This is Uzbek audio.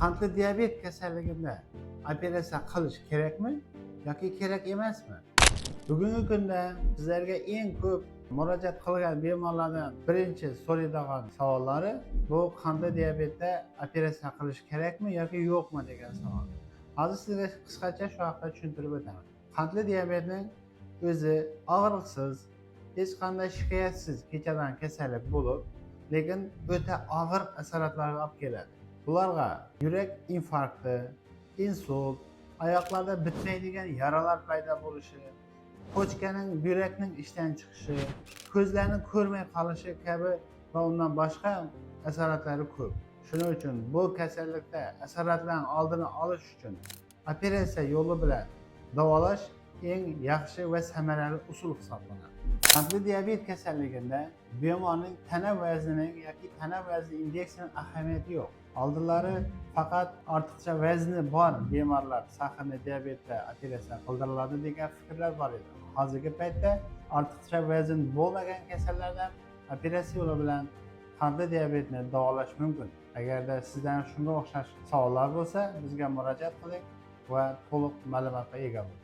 Qandli diabet kasalligida operatsiya qilish kerakmi yoki kerak emasmi? Bugungi kunda sizlarga eng ko'p murojaat qilgan bemorlardan birinchi so'raydigan savollari bu qandli diabetda operatsiya qilish kerakmi yoki yo'qmi degan savol. Hozir sizga qisqacha shu haqida tushuntirib o'taman. Qandli diabetning o'zi og'riqsiz, hech qanday shikoyatsiz kechadan kasallik bo'lib, lekin o'ta og'ir asoratlarga olib keladi. Bularga yurak infarkti, insult, oyoqlarda bitmaydigan yaralar paydo bo'lishi, pochkaning, buyrakning ishdan chiqishi, ko'zlarning ko'rmay qolishi kabi va undan boshqa asoratlari ko'p. Shuning uchun bu kasallikda asoratlarning oldini olish uchun operatsiya yo'li bilan davolash eng yaxshi va samarali usul hisoblanadi. Qandli diabet kasalligida bemorning tana vaznining yoki tana vazni indeksining ahamiyati yo'q. Oldinlari faqat ortiqcha vazni bor bemorlar saharni diabetda operatsiya qildiriladi degan fikrlar bor edi. Hozirgi paytda ortiqcha vazn bo'lmagan kasallardan operatsiya yo'li bilan qandli diabetni davolash mumkin. Agarda sizdan shunga o'xshash savollar bo'lsa, bizga murojaat qiling va to'liq ma'lumotga ega bo'ling.